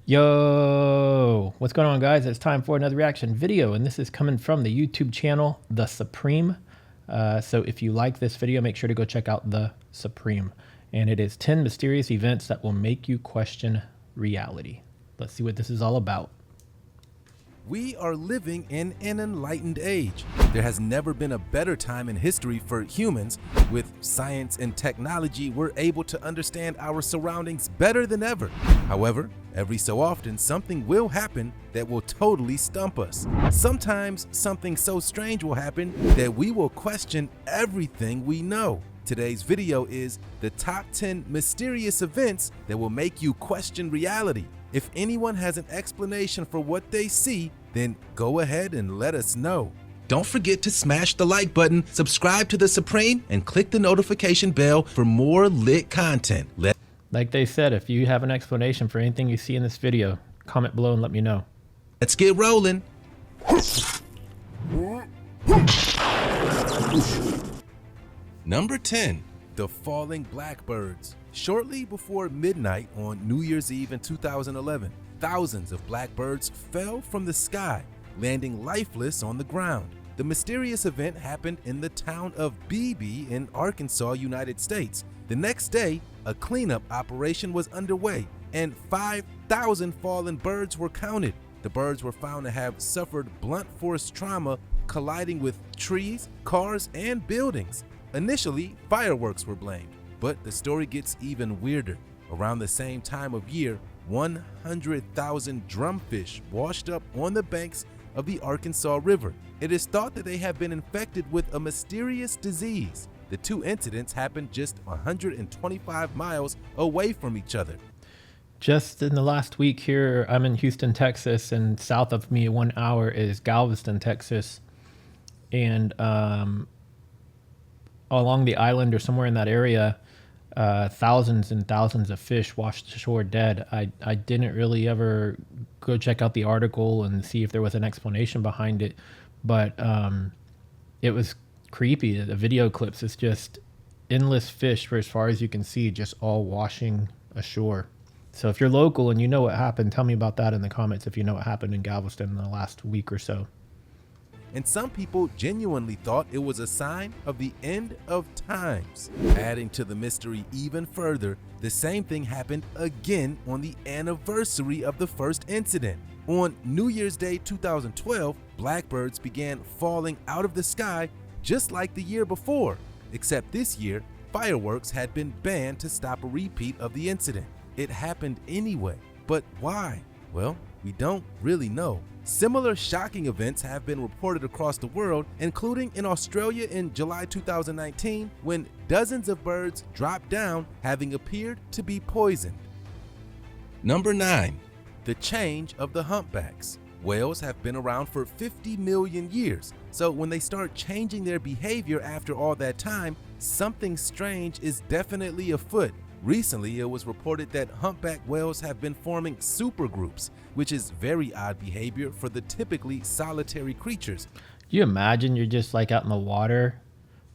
Yo, what's going on, guys? It's time for another reaction video, and this is coming from the YouTube channel The Supreme. So if you like this video, make sure to go check out The Supreme. And it is 10 mysterious events that will make you question reality. Let's see what this is all about. We are living in an enlightened age. There has never been a better time in history for humans. With science and technology, we're able to understand our surroundings better than ever. However, every so often, something will happen that will totally stump us. Sometimes something so strange will happen that we will question everything we know. Today's video is the top 10 mysterious events that will make you question reality. If anyone has an explanation for what they see, then go ahead and let us know. Don't forget to smash the like button, subscribe to The Supreme, and click the notification bell for more lit content. Like they said, if you have an explanation for anything you see in this video, comment below and let me know. Let's get rolling. Number 10. The falling blackbirds. Shortly before midnight on New Year's Eve in 2011, thousands of blackbirds fell from the sky, landing lifeless on the ground. The mysterious event happened in the town of Beebe in Arkansas, United States. The next day, a cleanup operation was underway, and 5,000 fallen birds were counted. The birds were found to have suffered blunt force trauma, colliding with trees, cars, and buildings. Initially, fireworks were blamed, but the story gets even weirder. Around the same time of year, 100,000 drumfish washed up on the banks of the Arkansas River. It is thought that they have been infected with a mysterious disease. The two incidents happened just 125 miles away from each other. Just in the last week here, I'm in Houston, Texas, and south of me 1 hour is Galveston, Texas. And along the island or somewhere in that area, thousands and thousands of fish washed ashore dead. I didn't really ever go check out the article and see if there was an explanation behind it, but it was creepy. The video clips, it's just endless fish for as far as you can see, just all washing ashore. So if you're local and you know what happened, tell me about that in the comments if you know what happened in Galveston in the last week or so. And some people genuinely thought it was a sign of the end of times. Adding to the mystery even further, the same thing happened again on the anniversary of the first incident. On New Year's Day 2012, blackbirds began falling out of the sky just like the year before, except this year, fireworks had been banned to stop a repeat of the incident. It happened anyway, but why? Well, we don't really know. Similar shocking events have been reported across the world, including in Australia in July 2019, when dozens of birds dropped down, having appeared to be poisoned. Number 9. The change of the humpbacks. Whales have been around for 50 million years, so when they start changing their behavior after all that time, something strange is definitely afoot. Recently, it was reported that humpback whales have been forming supergroups, which is very odd behavior for the typically solitary creatures. You imagine you're just like out in the water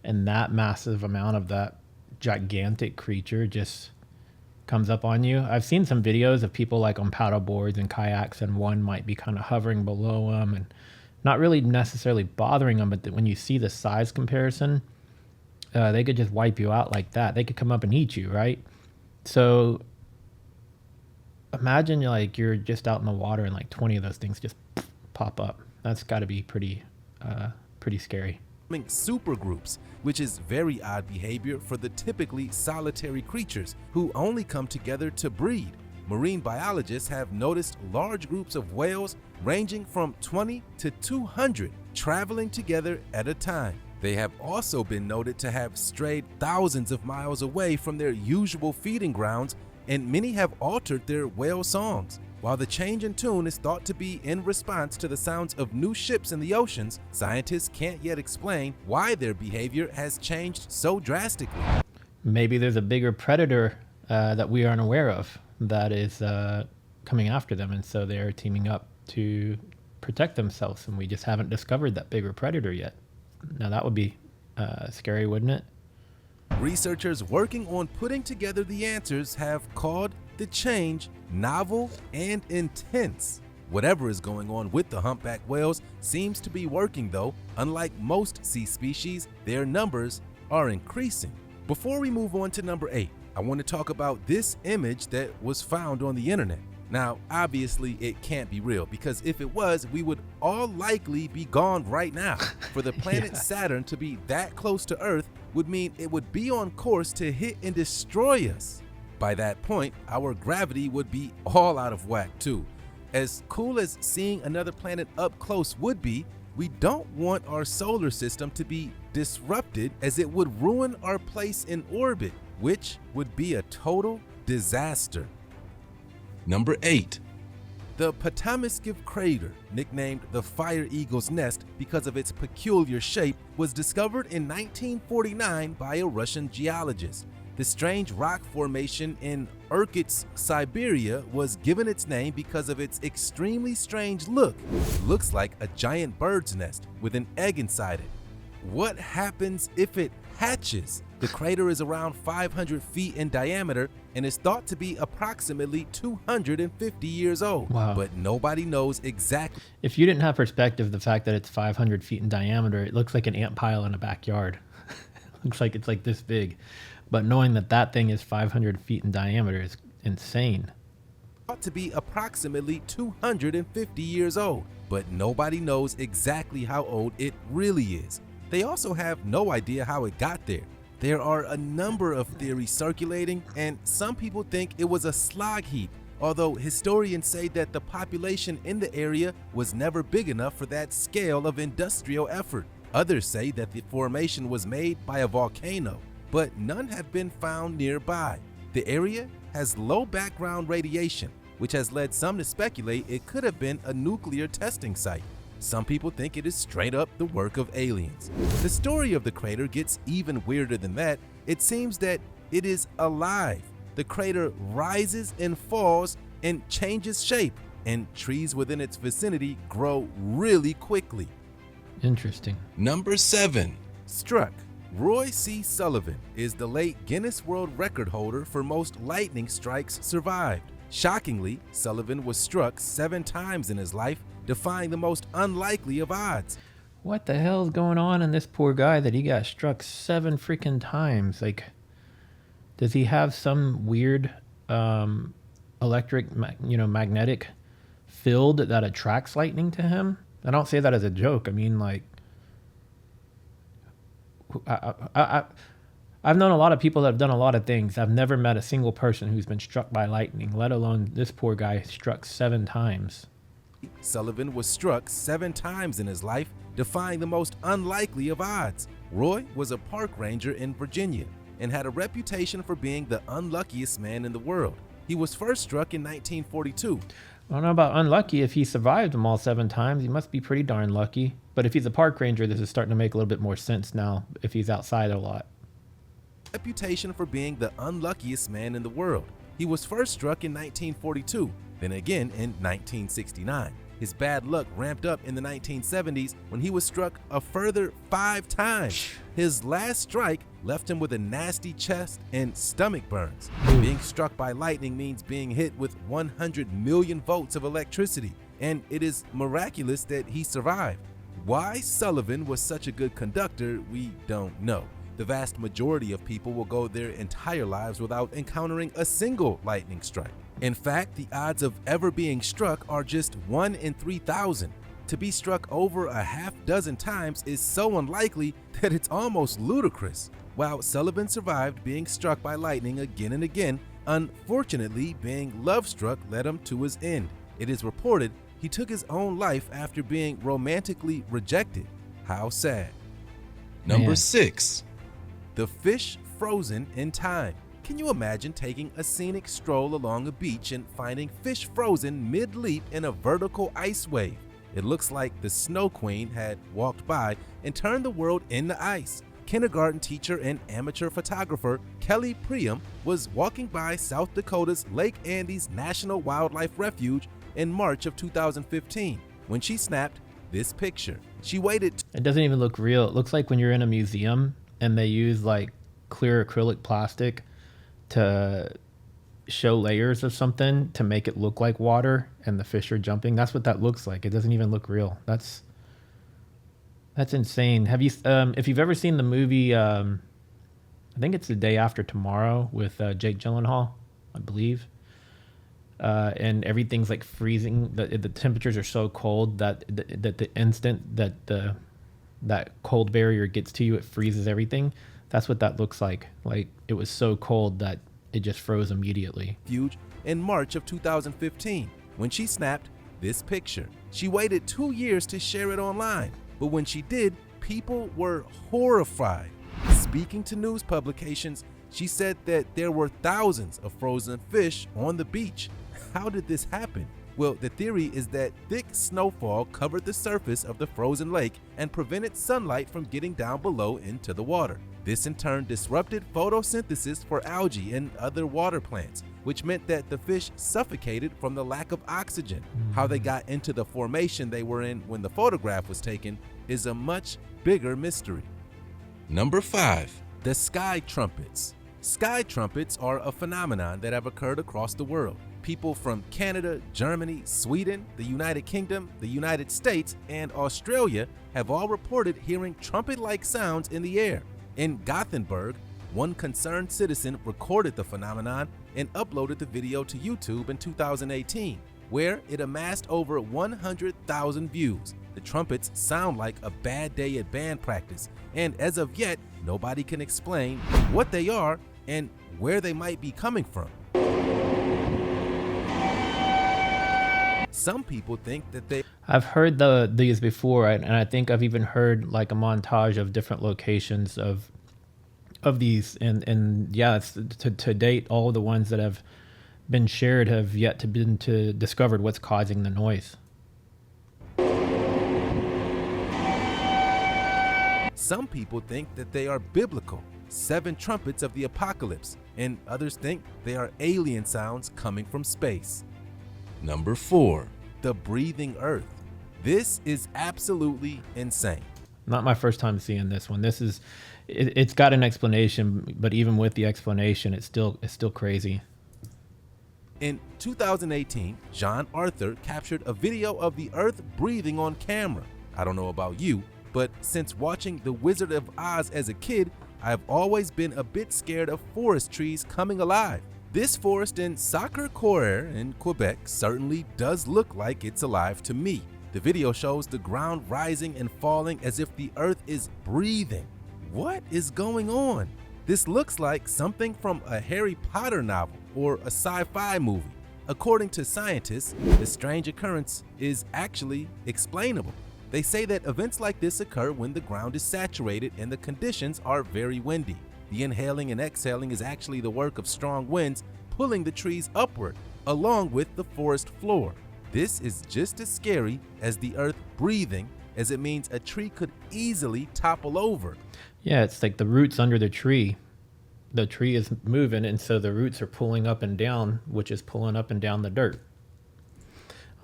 and that massive amount of that gigantic creature just comes up on you. I've seen some videos of people like on paddle boards and kayaks, and one might be kind of hovering below them and not really necessarily bothering them, but when you see the size comparison, they could just wipe you out like that. They could come up and eat you, right? So imagine you're just out in the water and like 20 of those things just pop up. That's got to be pretty scary. Supergroups, which is very odd behavior for the typically solitary creatures who only come together to breed. Marine biologists have noticed large groups of whales ranging from 20 to 200 traveling together at a time. They have also been noted to have strayed thousands of miles away from their usual feeding grounds, and many have altered their whale songs. While the change in tune is thought to be in response to the sounds of new ships in the oceans, scientists can't yet explain why their behavior has changed so drastically. Maybe there's a bigger predator that we aren't aware of that is coming after them, and so they're teaming up to protect themselves, and we just haven't discovered that bigger predator yet. Now that would be scary, wouldn't it? Researchers working on putting together the answers have called the change novel and intense. Whatever is going on with the humpback whales seems to be working though. Unlike most sea species, their numbers are increasing. Before we move on to number 8, I want to talk about this image that was found on the internet. Now, obviously it can't be real, because if it was, we would all likely be gone right now. For the planet Saturn to be that close to Earth would mean it would be on course to hit and destroy us. By that point, our gravity would be all out of whack too. As cool as seeing another planet up close would be, we don't want our solar system to be disrupted, as it would ruin our place in orbit, which would be a total disaster. Number 8. The Potamiskiv crater, nicknamed the Fire Eagle's Nest because of its peculiar shape, was discovered in 1949 by a Russian geologist. The strange rock formation in Irkutsk, Siberia was given its name because of its extremely strange look. It looks like a giant bird's nest with an egg inside it. What happens if it hatches? The crater is around 500 feet in diameter and is thought to be approximately 250 years old. Wow. But nobody knows exactly. If you didn't have perspective, the fact that it's 500 feet in diameter, it looks like an ant pile in a backyard. Looks like it's like this big. But knowing that that thing is 500 feet in diameter is insane. Thought to be approximately 250 years old, but nobody knows exactly how old it really is. They also have no idea how it got there. There are a number of theories circulating, and some people think it was a slag heap, although historians say that the population in the area was never big enough for that scale of industrial effort. Others say that the formation was made by a volcano, but none have been found nearby. The area has low background radiation, which has led some to speculate it could have been a nuclear testing site. Some people think it is straight up the work of aliens. The story of the crater gets even weirder than that. It seems that it is alive. The crater rises and falls and changes shape, and trees within its vicinity grow really quickly. Interesting. Number 7. Struck. Roy C. Sullivan is the late Guinness World Record holder for most lightning strikes survived. Shockingly, Sullivan was struck 7 times in his life, defying the most unlikely of odds. What the hell is going on in this poor guy that he got struck 7 freaking times? Like, does he have some weird electric, magnetic field that attracts lightning to him? I don't say that as a joke. I mean, like, I've known a lot of people that have done a lot of things. I've never met a single person who's been struck by lightning, let alone this poor guy struck 7 times. Sullivan was struck 7 times in his life, defying the most unlikely of odds. Roy was a park ranger in Virginia and had a reputation for being the unluckiest man in the world. He was first struck in 1942. I don't know about unlucky. If he survived them all 7 times, he must be pretty darn lucky. But if he's a park ranger, this is starting to make a little bit more sense now if he's outside a lot. Reputation for being the unluckiest man in the world. He was first struck in 1942, then again in 1969. His bad luck ramped up in the 1970s when he was struck a further 5 times. His last strike left him with a nasty chest and stomach burns. Being struck by lightning means being hit with 100 million volts of electricity, and it is miraculous that he survived. Why Sullivan was such a good conductor, we don't know. The vast majority of people will go their entire lives without encountering a single lightning strike. In fact, the odds of ever being struck are just 1 in 3,000. To be struck over a half dozen times is so unlikely that it's almost ludicrous. While Sullivan survived being struck by lightning again and again, unfortunately, being love-struck led him to his end. It is reported he took his own life after being romantically rejected. How sad. Number 6. The fish frozen in time. Can you imagine taking a scenic stroll along a beach and finding fish frozen mid-leap in a vertical ice wave? It looks like the Snow Queen had walked by and turned the world into ice. Kindergarten teacher and amateur photographer Kelly Priam was walking by South Dakota's Lake Andes National Wildlife Refuge in March of 2015 when she snapped this picture. She waited. It doesn't even look real. It looks like when you're in a museum and they use like clear acrylic plastic to show layers of something to make it look like water and the fish are jumping. That's what that looks like. It doesn't even look real. That's insane. Have you if you've ever seen the movie I think it's The Day After Tomorrow with Jake Gyllenhaal, I believe. And everything's like freezing. The temperatures are so cold that the instant that that cold barrier gets to you, it freezes everything. That's what that looks like. Like it was so cold that it just froze immediately. Refuge in March of 2015 when she snapped this picture. She waited 2 years to share it online, but when she did, people were horrified. Speaking to news publications, she said that there were thousands of frozen fish on the beach. How did this happen? Well, the theory is that thick snowfall covered the surface of the frozen lake and prevented sunlight from getting down below into the water. This in turn disrupted photosynthesis for algae and other water plants, which meant that the fish suffocated from the lack of oxygen. How they got into the formation they were in when the photograph was taken is a much bigger mystery. Number 5. The sky trumpets. Sky trumpets are a phenomenon that have occurred across the world. People from Canada, Germany, Sweden, the United Kingdom, the United States, and Australia have all reported hearing trumpet-like sounds in the air. In Gothenburg, one concerned citizen recorded the phenomenon and uploaded the video to YouTube in 2018, where it amassed over 100,000 views. The trumpets sound like a bad day at band practice, and as of yet, nobody can explain what they are and where they might be coming from. Some people think that I've heard these before, and I think I've even heard like a montage of different locations of these, and yeah, it's, to date, all the ones that have been shared have yet to been discovered what's causing the noise. Some people think that they are biblical, 7 trumpets of the apocalypse, and others think they are alien sounds coming from space. Number 4. The breathing earth. This is absolutely insane. Not my first time seeing this one. It's got an explanation, but even with the explanation, it's still crazy. In 2018, John Arthur captured a video of the earth breathing on camera. I don't know about you, but since watching The Wizard of Oz as a kid, I've always been a bit scared of forest trees coming alive. This forest in Sacré-Cœur in Quebec certainly does look like it's alive to me. The video shows the ground rising and falling as if the earth is breathing. What is going on? This looks like something from a Harry Potter novel or a sci-fi movie. According to scientists, the strange occurrence is actually explainable. They say that events like this occur when the ground is saturated and the conditions are very windy. The inhaling and exhaling is actually the work of strong winds pulling the trees upward, along with the forest floor. This is just as scary as the earth breathing, as it means a tree could easily topple over. Yeah, it's like the roots under the tree. The tree is moving, and so the roots are pulling up and down, which is pulling up and down the dirt.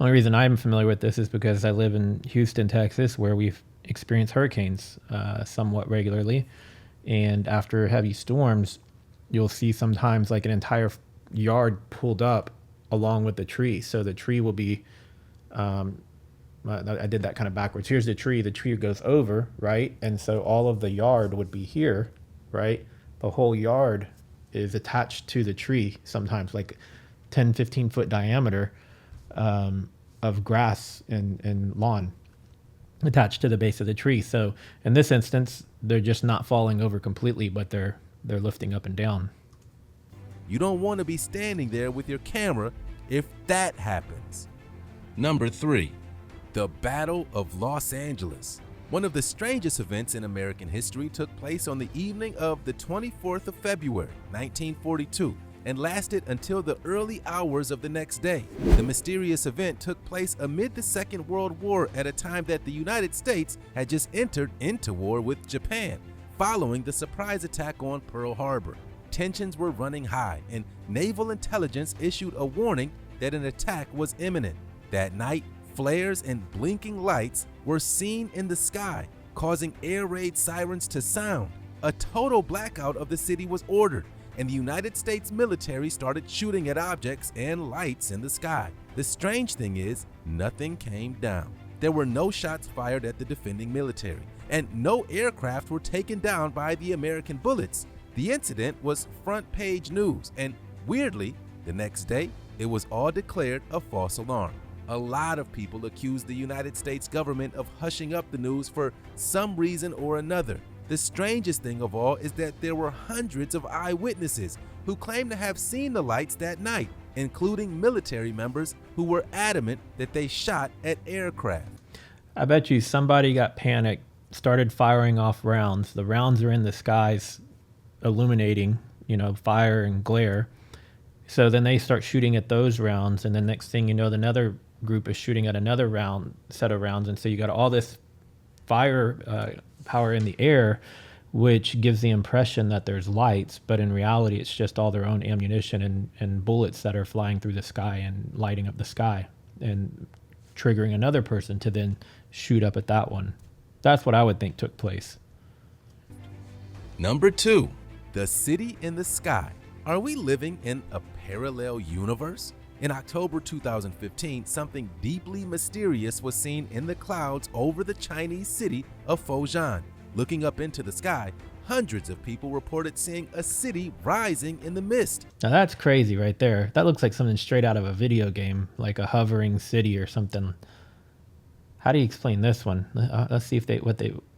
Only reason I'm familiar with this is because I live in Houston, Texas, where we've experienced hurricanes somewhat regularly. And after heavy storms, you'll see sometimes like an entire yard pulled up along with the tree. So the tree will be, I did that kind of backwards. Here's the tree goes over, right? And so all of the yard would be here, right? The whole yard is attached to the tree, sometimes like 10, 15 foot diameter of grass and lawn attached to the base of the tree. So in this instance, they're just not falling over completely, but they're lifting up and down. You don't want to be standing there with your camera if that happens. Number 3. The Battle of Los Angeles. One of the strangest events in American history took place on the evening of the 24th of February, 1942, and lasted until the early hours of the next day. The mysterious event took place amid the Second World War at a time that the United States had just entered into war with Japan, following the surprise attack on Pearl Harbor. Tensions were running high, and naval intelligence issued a warning that an attack was imminent. That night, flares and blinking lights were seen in the sky, causing air raid sirens to sound. A total blackout of the city was ordered, and the United States military started shooting at objects and lights in the sky. The strange thing is, nothing came down. There were no shots fired at the defending military, and no aircraft were taken down by the American bullets. The incident was front-page news, and weirdly, the next day, it was all declared a false alarm. A lot of people accused the United States government of hushing up the news for some reason or another. The strangest thing of all is that there were hundreds of eyewitnesses who claimed to have seen the lights that night, including military members who were adamant that they shot at aircraft. I bet you somebody got panicked, started firing off rounds. The rounds are in the skies illuminating, fire and glare. So then they start shooting at those rounds, and the next thing you know, another group is shooting at another set of rounds, and so you got all this fire power in the air, which gives the impression that there's lights, but in reality it's just all their own ammunition and bullets that are flying through the sky and lighting up the sky and triggering another person to then shoot up at that one. That's what I would think took place. Number 2, the city in the sky. Are we living in a parallel universe? In October 2015, something deeply mysterious was seen in the clouds over the Chinese city of Fujian. Looking up into the sky, hundreds of people reported seeing a city rising in the mist. Now that's crazy right there. That looks like something straight out of a video game, like a hovering city or something. How do you explain this one? Let's see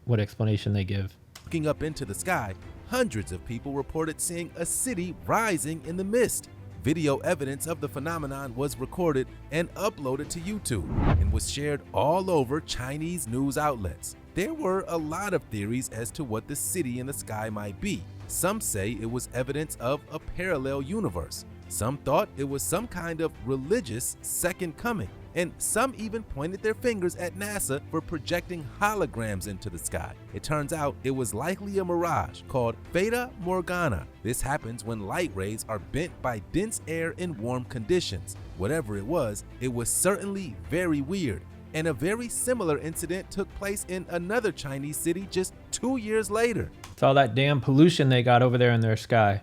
what explanation they give. Looking up into the sky, hundreds of people reported seeing a city rising in the mist. Video evidence of the phenomenon was recorded and uploaded to YouTube and was shared all over Chinese news outlets. There were a lot of theories as to what the city in the sky might be. Some say it was evidence of a parallel universe. Some thought it was some kind of religious second coming. And some even pointed their fingers at NASA for projecting holograms into the sky. It turns out it was likely a mirage called Fata Morgana. This happens when light rays are bent by dense air in warm conditions. Whatever it was certainly very weird. And a very similar incident took place in another Chinese city just 2 years later. It's all that damn pollution they got over there in their sky.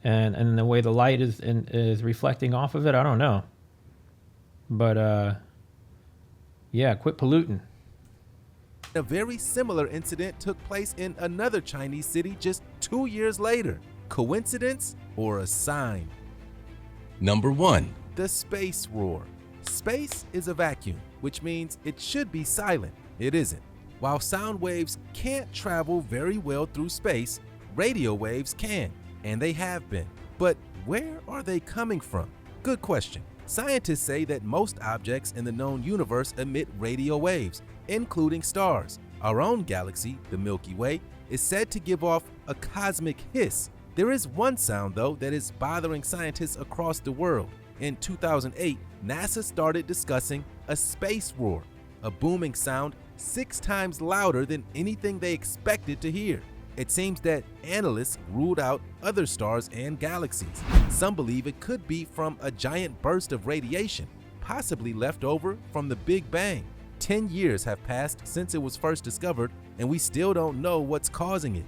And the way the light is reflecting off of it, I don't know. But, yeah, quit polluting. A very similar incident took place in another Chinese city just 2 years later. Coincidence or a sign? Number 1, the space roar. Space is a vacuum, which means it should be silent. It isn't. While sound waves can't travel very well through space, radio waves can, and they have been. But where are they coming from? Good question. Scientists say that most objects in the known universe emit radio waves, including stars. Our own galaxy, the Milky Way, is said to give off a cosmic hiss. There is one sound, though, that is bothering scientists across the world. In 2008, NASA started discussing a space roar, a booming sound 6 times louder than anything they expected to hear. It seems that analysts ruled out other stars and galaxies. Some believe it could be from a giant burst of radiation, possibly left over from the Big Bang. 10 years have passed since it was first discovered, and we still don't know what's causing it.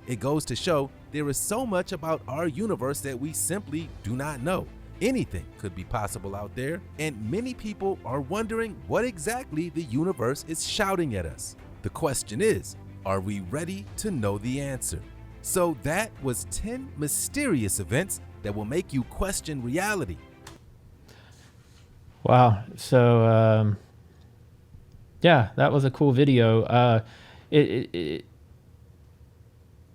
It goes to show there is so much about our universe that we simply do not know. Anything could be possible out there, and many people are wondering what exactly the universe is shouting at us. The question is, are we ready to know the answer? So that was 10 mysterious events that will make you question reality. Wow. So, yeah, that was a cool video. It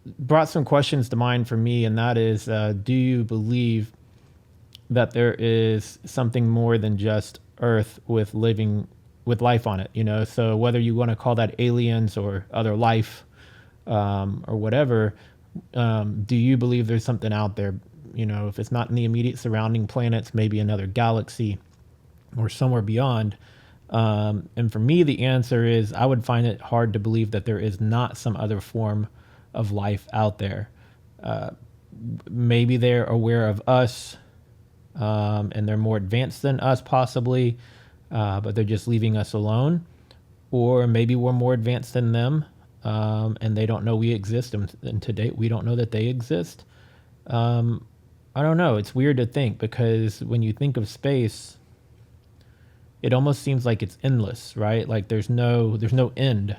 brought some questions to mind for me, and that is, do you believe that there is something more than just Earth with life on it? So whether you want to call that aliens or other life, or whatever, do you believe there's something out there? If it's not in the immediate surrounding planets, maybe another galaxy or somewhere beyond. And for me, the answer is I would find it hard to believe that there is not some other form of life out there. Maybe they're aware of us, and they're more advanced than us possibly, but they're just leaving us alone. Or maybe we're more advanced than them, and they don't know we exist, and to date we don't know that they exist. I don't know. It's weird to think, because when you think of space, it almost seems like it's endless, right? Like there's no end.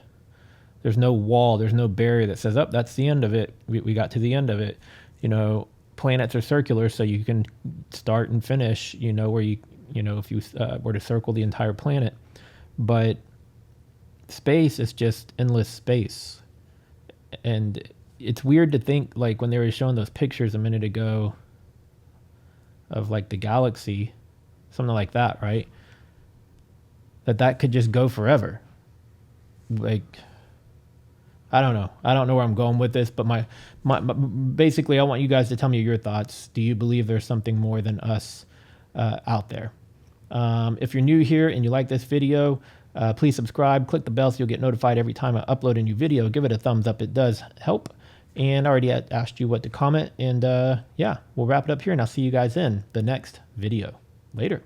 There's no wall. There's no barrier that says, "Oh, that's the end of it. We got to the end of it." You know, planets are circular, so you can start and finish. You know, where if you were to circle the entire planet, but space is just endless space. And it's weird to think, like when they were showing those pictures a minute ago of like the galaxy, something like that, right? That could just go forever. Like, I don't know. I don't know where I'm going with this, but my basically, I want you guys to tell me your thoughts. Do you believe there's something more than us out there? If you're new here and you like this video, please subscribe, click the bell so you'll get notified every time I upload a new video. Give it a thumbs up. It does help. And I already asked you what to comment. And yeah, we'll wrap it up here, and I'll see you guys in the next video. Later.